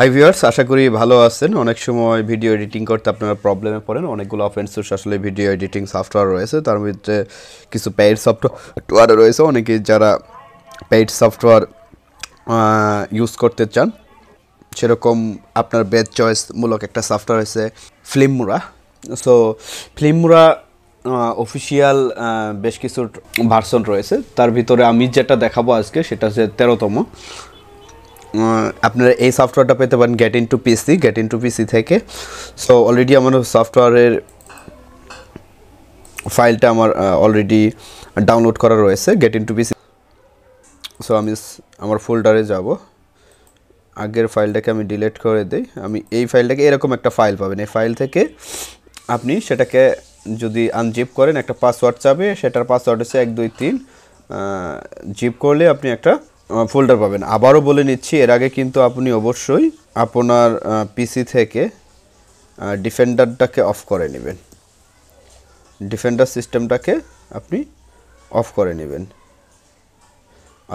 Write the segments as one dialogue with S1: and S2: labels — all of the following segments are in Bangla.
S1: হাই ভিউয়ার্স, আশা করি ভালো আছেন। অনেক সময় ভিডিও এডিটিং করতে আপনারা প্রবলেমে পড়েন। অনেকগুলো ওপেন সোর্স আসলে ভিডিও এডিটিং সফটওয়্যার রয়েছে, তার মধ্যে কিছু পেইড সফটওয়্যার রয়েছে। অনেকে যারা পেইড সফটওয়্যার ইউজ করতে চান, সেরকম আপনার বেস্ট চয়েসমূলক একটা সফটওয়্যার হচ্ছে ফিল্মোরা। সো ফিল্মোরা অফিসিয়াল বেশ কিছু ভার্সন রয়েছে, তার ভিতরে আমি যেটা দেখাবো আজকে সেটা হচ্ছে 13তম। আপনারা এই সফটওয়্যারটা পেতে পারেন গেট ইনটু পিসি থেকে। সো অলরেডি আমার সফটওয়্যারের ফাইলটা আমার অলরেডি ডাউনলোড করা রয়েছে গেট ইনটু পিসি। সো আমি আমার ফোল্ডারে যাব, আগের ফাইলটাকে আমি ডিলিট করে দিই। আমি এই ফাইলটাকে এরকম একটা ফাইল পাবেন। এই ফাইল থেকে আপনি সেটাকে যদি আনজিপ করেন, একটা পাসওয়ার্ড চাবে, সেটার পাসওয়ার্ড হচ্ছে 1 2 3। জিপ করলে আপনি একটা ফোল্ডার পাবেন। আবারও বলে নিচ্ছি, এর আগে কিন্তু আপনি অবশ্যই আপনার পিসি থেকে ডিফেন্ডারটাকে অফ করে নেবেন, ডিফেন্ডার সিস্টেমটাকে আপনি অফ করে নেবেন,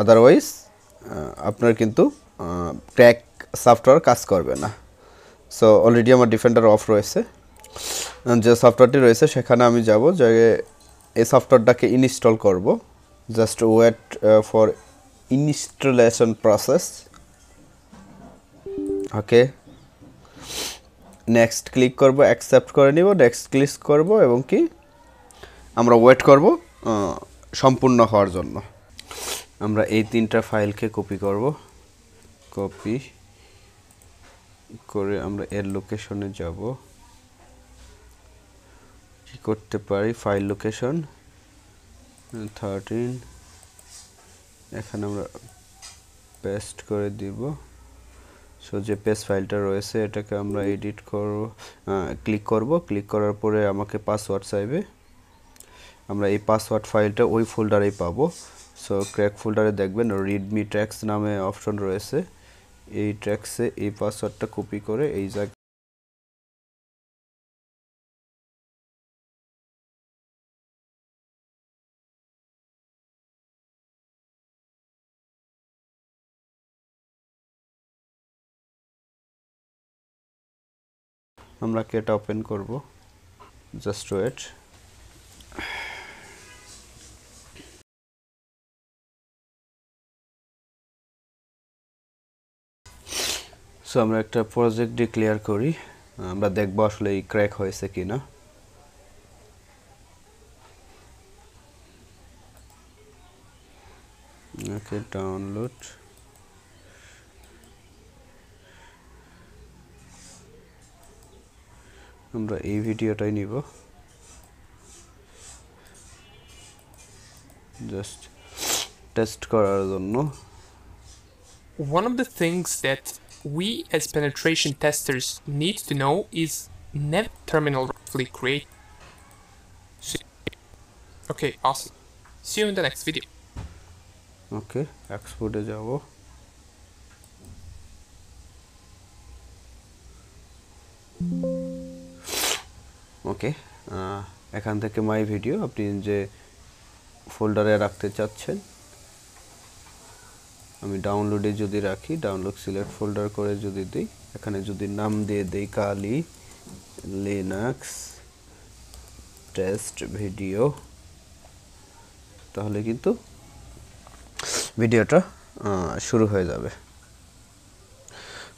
S1: আদারওয়াইজ আপনার কিন্তু ক্র্যাক সফটওয়্যার কাজ করবে না। সো অলরেডি আমার ডিফেন্ডার অফ রয়েছে। যে সফটওয়্যারটি রয়েছে সেখানে আমি যাব, যে এই সফটওয়্যারটাকে ইনস্টল করব। Just wait for installation process. Okay, next click করব, অ্যাকসেপ্ট করে নিব, নেক্সট ক্লিক করব এবং কি আমরা ওয়েট করব সম্পূর্ণ হওয়ার জন্য। আমরা এই 3টা ফাইলকে কপি করব, কপি করে আমরা এর লোকেশনে যাব। কি করতে পারি, ফাইল লোকেশন 13, এখানে আমরা পেস্ট করে দিব। সো যে পেস্ট ফাইলটা রয়েছে এটাকে আমরা এডিট করব, ক্লিক করব, ক্লিক করার পরে আমাকে পাসওয়ার্ড চাইবে। আমরা এই পাসওয়ার্ড ফাইলটা ওই ফোল্ডারেই পাবো। সো ক্র্যাক ফোল্ডারে দেখবেন রিডমি ট্র্যাক্স নামে অপশন রয়েছে। এই ট্র্যাক্সে এই পাসওয়ার্ডটা কপি করে এই জায়গায় আমরা এটা ওপেন করব। Just wait. সো আমরা একটা প্রজেক্ট ডিক্লেয়ার করি, আমরা দেখব আসলে এই ক্র্যাক হয়েছে কিনা। ওকে, ডাউনলোড। আমরা এই ভিডিওটাই নিব, জাস্ট টেস্ট করার জন্য।
S2: One of the things that we as penetration testers need to know is net terminal roughly create. Okay, awesome. See you in the next video.
S1: ওকে, এক্সপোর্টে যাব। ওকে, এখান থেকে মাই ভিডিও আপনি যে ফোল্ডারে রাখতে চাচ্ছেন, আমি ডাউনলোডে যদি রাখি, ডাউনলোড সিলেক্ট ফোল্ডার করে যদি দিই, এখানে যদি নাম দিয়ে দেই কালি লিনাক্স টেস্ট ভিডিও, তাহলে কিন্তু ভিডিওটা শুরু হয়ে যাবে।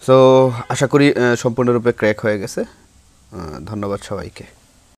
S1: সো আশা করি সম্পূর্ণরূপে ক্র্যাক হয়ে গেছে। ধন্যবাদ সবাইকে।